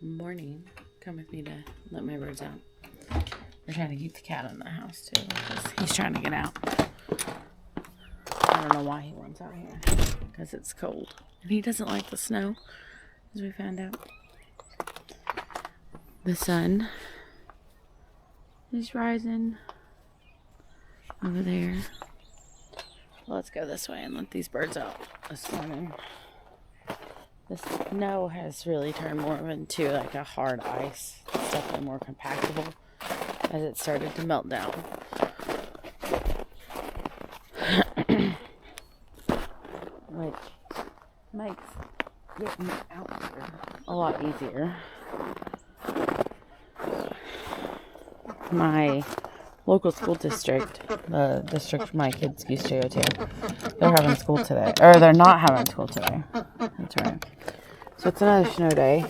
morning. Come with me to let my birds out. We're trying to keep the cat in the house too because he's trying to get out. I don't know why he wants out here because it's cold and he doesn't like the snow, as we found out. The sun is rising over there. Let's go this way and let these birds out this morning. The snow has really turned more into like a hard ice. It's definitely more compactable as it started to melt down. Which makes getting out here a lot easier. My local school district, the district my kids used to go to, they're having school today. Or they're not having school today. That's right. So it's another snow day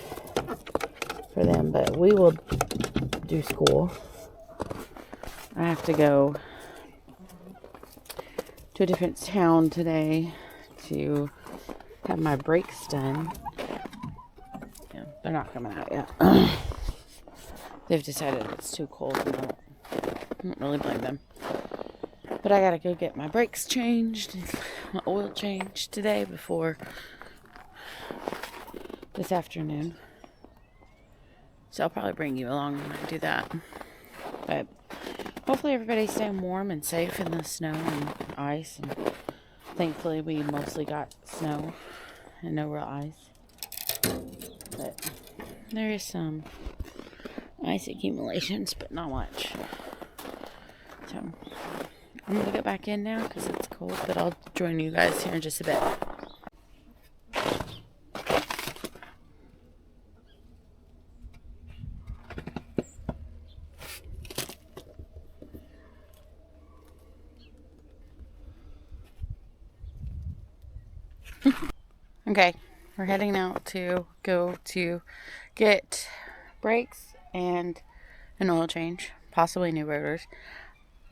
for them, but we will do school. I have to go to a different town today to have my brakes done. Yeah, they're not coming out yet. They've decided it's too cold and I don't really blame them. But I gotta go get my brakes changed and my oil changed today before this afternoon. So I'll probably bring you along when I do that. But hopefully everybody's staying warm and safe in the snow and ice. And thankfully we mostly got snow and no real ice. But there is some ice accumulations, but not much. So I'm going to get back in now because it's cold, but I'll join you guys here in just a bit. Okay, we're heading out to go to get brakes and an oil change, possibly new rotors.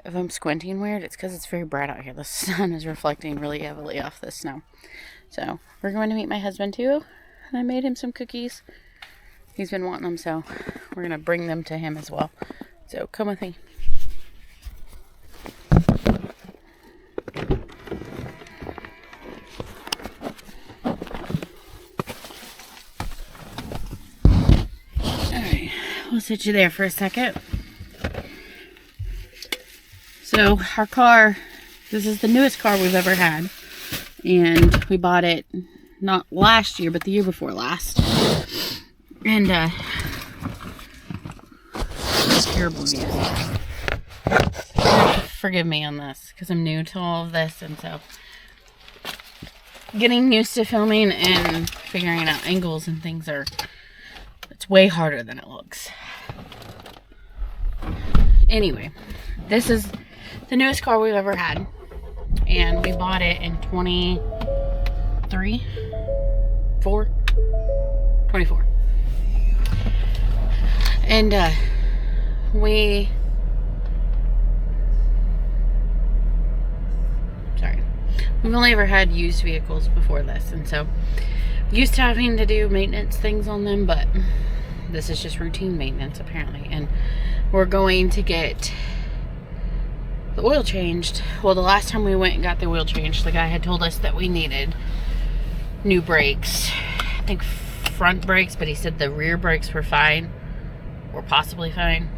If I'm squinting weird, it's because it's very bright out here. The sun is reflecting really heavily off the snow. So we're going to meet my husband too. And I made him some cookies. He's been wanting them, so we're going to bring them to him as well. So come with me. Alright, we'll sit you there for a second. So our car, this is the newest car we've ever had, and we bought it not last year but the year before last. And it's terrible view. Forgive me on this because I'm new to all of this, and so getting used to filming and figuring out angles and things it's way harder than it looks. Anyway, this is the newest car we've ever had, and we bought it in 24. And we've only ever had used vehicles before this, and so used to having to do maintenance things on them, but this is just routine maintenance apparently. And we're going to get the oil changed. Well, the last time we went and got the oil changed, the guy had told us that we needed new brakes. I think front brakes, but he said the rear brakes were fine, or possibly fine.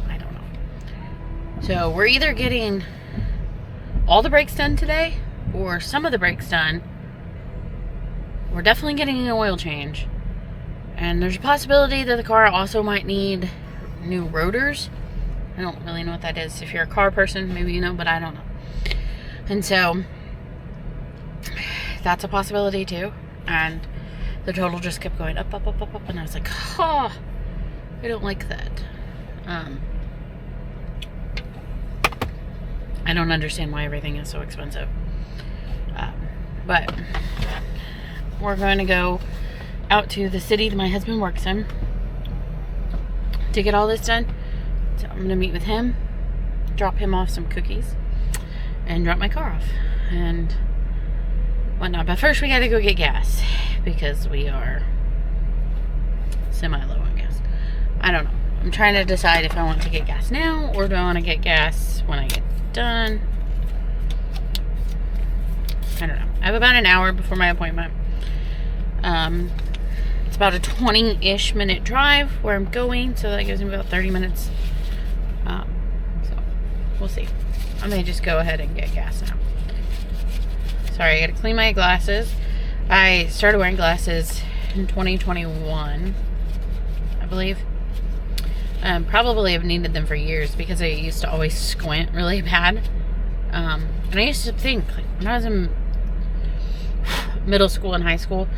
I don't know. So we're either getting all the brakes done today or some of the brakes done. We're definitely getting an oil change, and there's a possibility that the car also might need new rotors. I don't really know what that is. If you're a car person, maybe you know, but I don't know. And so that's a possibility too. And the total just kept going up, up, up, up, up, and I was like, oh, I don't like that. I don't understand why everything is so expensive. But we're going to go out to the city that my husband works in to get all this done. So I'm going to meet with him, drop him off some cookies, and drop my car off and whatnot. But first we got to go get gas because we are semi-low on gas. I don't know. I'm trying to decide if I want to get gas now or do I want to get gas when I get done. I don't know. I have about an hour before my appointment. It's about a 20-ish minute drive where I'm going, so that gives me about 30 minutes. So we'll see. I may just go ahead and get gas now. Sorry, I gotta clean my glasses. I started wearing glasses in 2021, I believe. Probably have needed them for years because I used to always squint really bad. And I used to think, like, when I was in middle school and high school,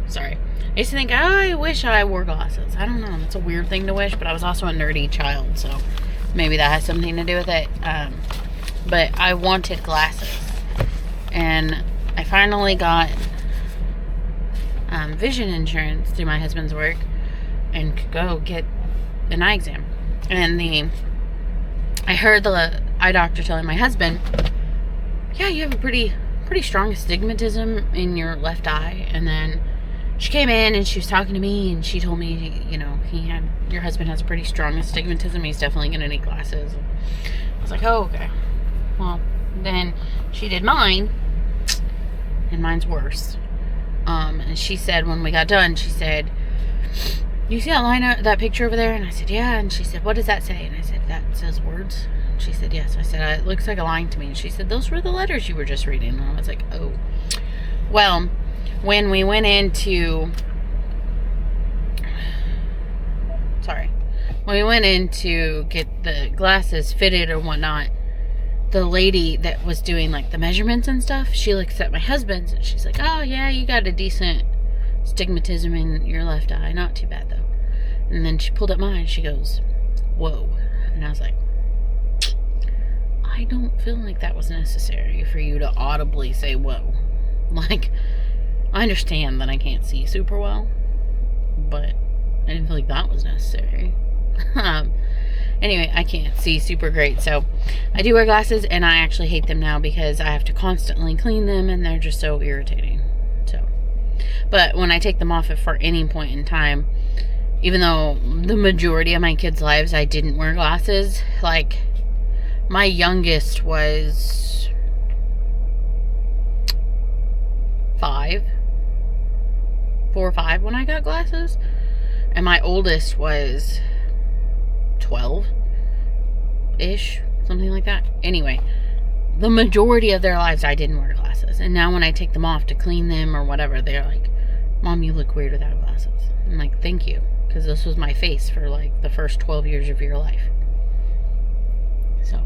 sorry, I used to think, I wish I wore glasses. I don't know, that's a weird thing to wish, but I was also a nerdy child, so maybe that has something to do with it. But I wanted glasses, and I finally got vision insurance through my husband's work and could go get an eye exam. And I heard the eye doctor telling my husband, yeah, you have a pretty strong astigmatism in your left eye. And then she came in and she was talking to me and she told me, you know, your husband has a pretty strong astigmatism. He's definitely going to need glasses. I was like, oh, okay. Well, then she did mine, and mine's worse. And she said, when we got done, she said, you see that picture over there? And I said, yeah. And she said, what does that say? And I said, that says words. And she said, yes. I said, it looks like a line to me. And she said, those were the letters you were just reading. And I was like, oh. Well, when we went in to get the glasses fitted or whatnot, the lady that was doing like the measurements and stuff, she looks at my husband's and she's like, oh yeah, you got a decent astigmatism in your left eye, not too bad though. And then she pulled up mine and she goes, whoa. And I was like, I don't feel like that was necessary for you to audibly say whoa. Like, I understand that I can't see super well, but I didn't feel like that was necessary. Anyway, I can't see super great, so I do wear glasses, and I actually hate them now because I have to constantly clean them, and they're just so irritating. So, but when I take them off for any point in time, even though the majority of my kids' lives I didn't wear glasses, like my youngest was 4 or 5 when I got glasses, and my oldest was 12-ish, something like that. Anyway, the majority of their lives I didn't wear glasses, and now when I take them off to clean them or whatever, they're like, Mom, you look weird without glasses. I'm like, thank you, because this was my face for like the first 12 years of your life. So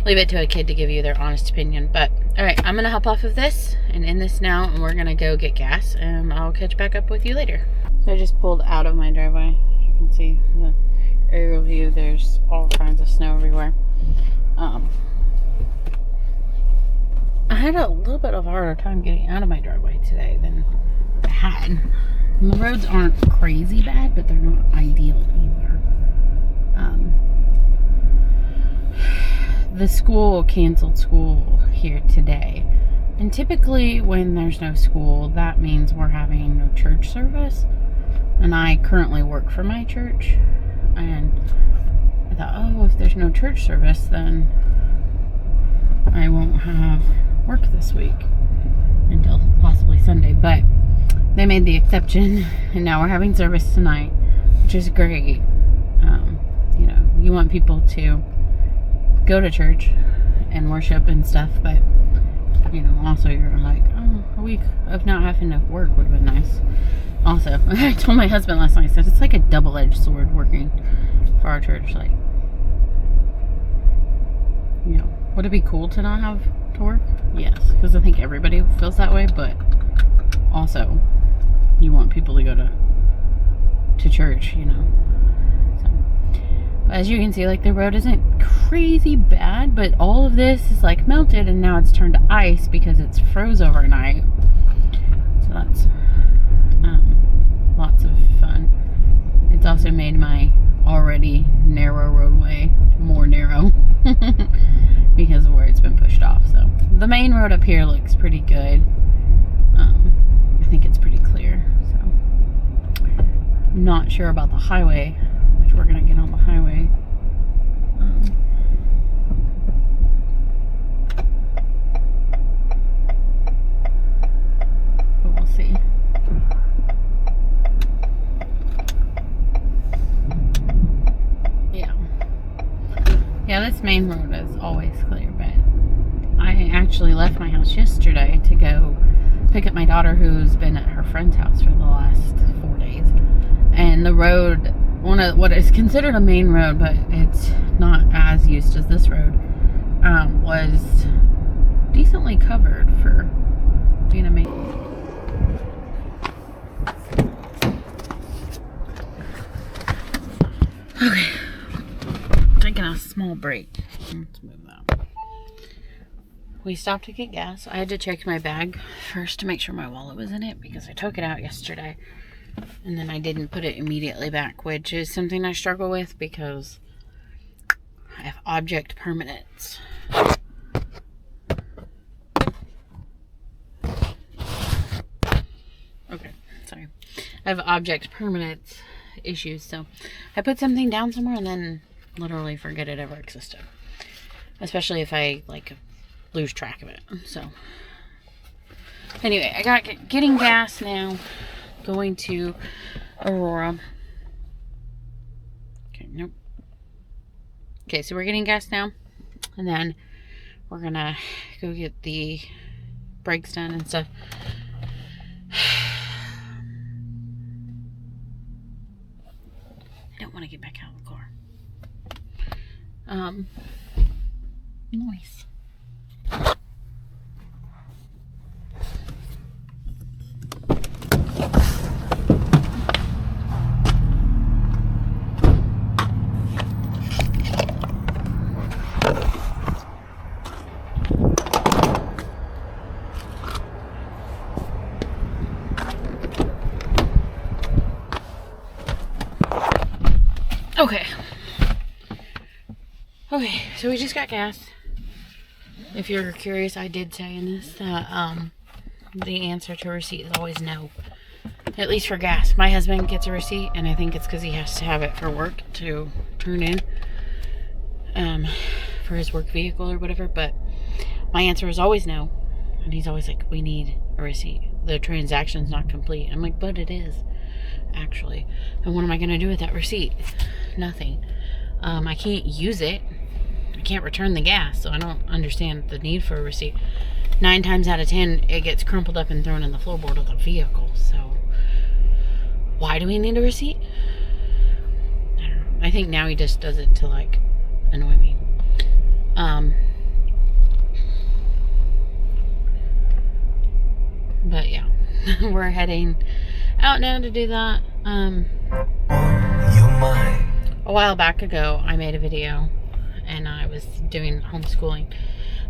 leave it to a kid to give you their honest opinion. But alright, I'm gonna hop off of this and end this now, and we're gonna go get gas, and I'll catch back up with you later. So I just pulled out of my driveway. You can see the aerial view. There's all kinds of snow everywhere. I had a little bit of a harder time getting out of my driveway today than I had. And the roads aren't crazy bad, but they're not ideal either. The school canceled school here today. And typically when there's no school, that means we're having no church service. And I currently work for my church. And I thought, oh, if there's no church service, then I won't have work this week until possibly Sunday. But they made the exception, and now we're having service tonight, which is great. You know, you want people to go to church and worship and stuff, but you know, also you're like, oh, a week of not having to work would have been nice. Also, I told my husband last night, I said, it's like a double-edged sword working for our church. Like, you know, would it be cool to not have to work? Yes, because I think everybody feels that way, but also you want people to go to church, you know. So, as you can see, like, the road isn't crazy bad, but all of this is like melted, and now it's turned to ice because it's froze overnight. So that's lots of fun. It's also made my already narrow roadway more narrow because of where it's been pushed off. So the main road up here looks pretty good. I think not sure about the highway, which we're going to get on the highway. But we'll see. Yeah, this main road is always clear, but I actually left my house yesterday to go pick up my daughter, who's been at her friend's house for the last 4 days. And the road, one of what is considered a main road, but it's not as used as this road, was decently covered for being a main. Okay. Taking a small break. Let's move that. We stopped to get gas. I had to check my bag first to make sure my wallet was in it because I took it out yesterday and then I didn't put it immediately back, which is something I struggle with because I have object permanence. Okay, sorry. I have object permanence issues, so I put something down somewhere and then literally forget it ever existed, especially if I lose track of it. So anyway, I got getting gas now, going to Aurora. Okay, nope. Okay, so we're getting gas now, and then we're gonna go get the brakes done and stuff. I don't want to get back out of the car. Noise. Okay, so we just got gas. If you're curious, I did say in this that the answer to a receipt is always no. At least for gas. My husband gets a receipt, and I think it's because he has to have it for work to turn in for his work vehicle or whatever. But my answer is always no. And he's always like, we need a receipt. The transaction's not complete. I'm like, but it is, actually. And what am I going to do with that receipt? Nothing. I can't use it. I can't return the gas, so I don't understand the need for a receipt. 9 times out of 10, it gets crumpled up and thrown in the floorboard of the vehicle. So why do we need a receipt? I don't know. I think now he just does it to annoy me. But yeah, we're heading out now to do that. A while back ago, I made a video and I was doing homeschooling.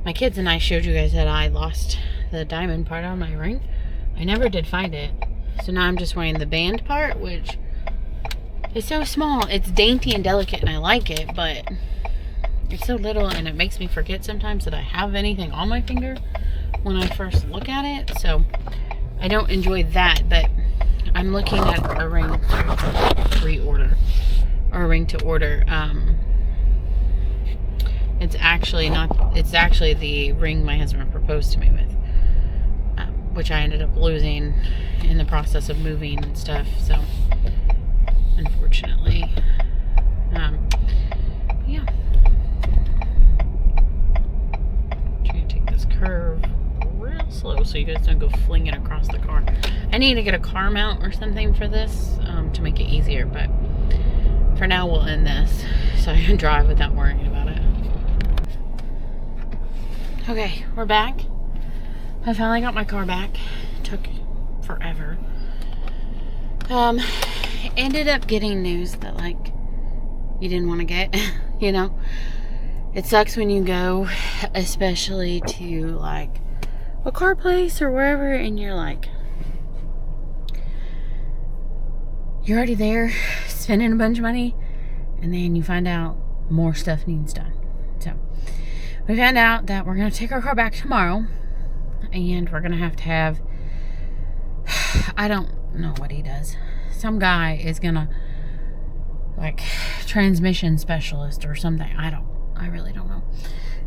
My kids and I showed you guys that I lost the diamond part on my ring. I never did find it. So now I'm just wearing the band part, which is so small. It's dainty and delicate and I like it, but it's so little and it makes me forget sometimes that I have anything on my finger when I first look at it. So I don't enjoy that, but I'm looking at a ring to reorder. Or a ring to order. It's actually the ring my husband proposed to me with, which I ended up losing in the process of moving and stuff. So unfortunately, yeah. Trying to take this curve real slow so you guys don't go flinging across the car. I need to get a car mount or something for this to make it easier, but for now, we'll end this so I can drive without worrying about it. Okay, we're back. I finally got my car back. It took forever. Ended up getting news that you didn't want to get. You know, it sucks when you go, especially to a car place or wherever, and you're you're already there spending a bunch of money, and then you find out more stuff needs done. So we found out that we're going to take our car back tomorrow, and we're going to have I don't know what he does. Some guy is gonna, like, transmission specialist or something. I really don't know.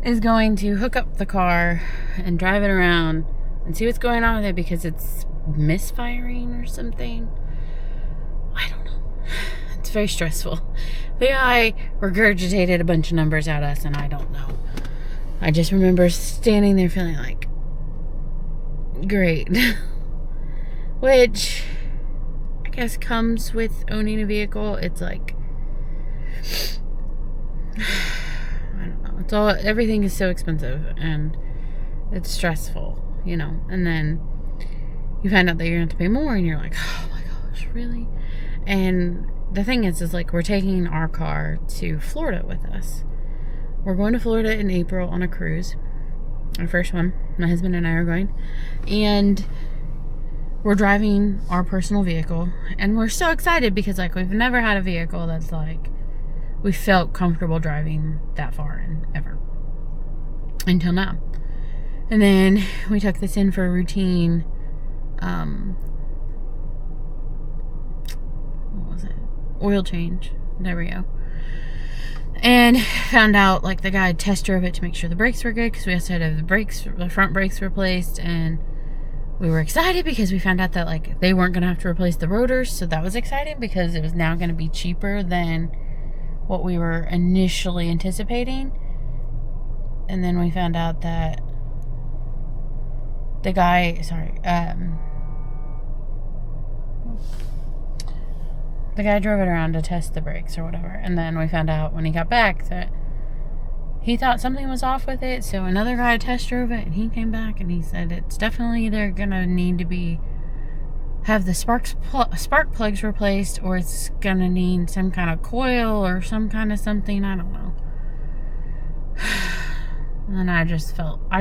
Is going to hook up the car and drive it around and see what's going on with it because it's misfiring or something. I don't know. It's very stressful. The guy regurgitated a bunch of numbers at us, and I don't know. I just remember standing there feeling like, great. Which I guess comes with owning a vehicle. It's like, I don't know. It's all, everything is so expensive and it's stressful, you know. And then you find out that you're going to have to pay more, and you're like, oh my gosh, really? And the thing is like, we're taking our car to Florida with us. We're going to Florida in April on a cruise. Our first one. My husband and I are going. And we're driving our personal vehicle. And we're so excited because, like, we've never had a vehicle that's, like, we felt comfortable driving that far in ever. Until now. And then we took this in for a routine, what was it? Oil change. There we go. And found out, like, the guy test drove it to make sure the brakes were good, because we also had to have the front brakes replaced. And we were excited because we found out that, like, they weren't going to have to replace the rotors. So that was exciting because it was now going to be cheaper than what we were initially anticipating. And then we found out that the guy, the guy drove it around to test the brakes or whatever. And then we found out when he got back that he thought something was off with it. So another guy test drove it, and he came back and he said it's definitely either gonna need to have the spark plugs replaced, or it's gonna need some kind of coil or some kind of something. I don't know. And I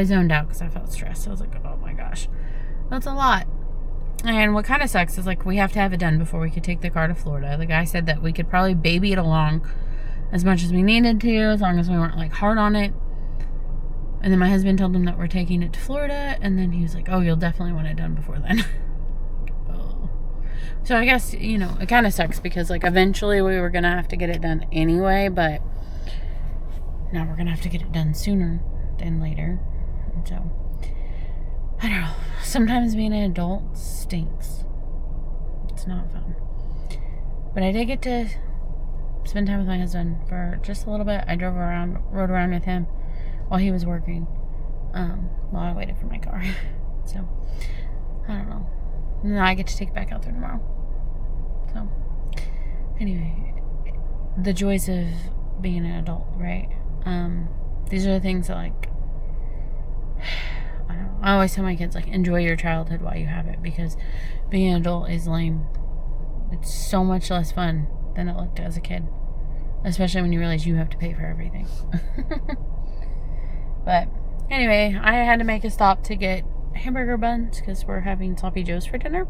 zoned out because I felt stressed. I was like, oh my gosh, that's a lot. And what kind of sucks is, like, we have to have it done before we could take the car to Florida. The guy said that we could probably baby it along as much as we needed to, as long as we weren't, like, hard on it. And then my husband told him that we're taking it to Florida, and then he was like, oh, you'll definitely want it done before then. Oh. So I guess, you know, it kind of sucks because, like, eventually we were going to have to get it done anyway, but now we're going to have to get it done sooner than later. And so, I don't know. Sometimes being an adult stinks. It's not fun. But I did get to spend time with my husband for just a little bit. I rode around with him while he was working, while I waited for my car. So, I don't know. And then I get to take it back out there tomorrow. So, anyway, the joys of being an adult, right? These are the things that, like, I don't know. I always tell my kids, like, enjoy your childhood while you have it, because being an adult is lame. It's so much less fun than it looked as a kid, especially when you realize you have to pay for everything. But anyway, I had to make a stop to get hamburger buns because we're having sloppy joes for dinner,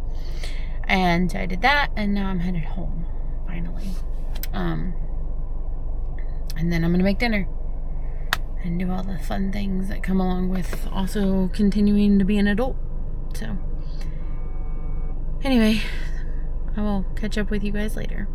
and I did that, and now I'm headed home finally. And then I'm gonna make dinner and do all the fun things that come along with also continuing to be an adult. So anyway, I will catch up with you guys later.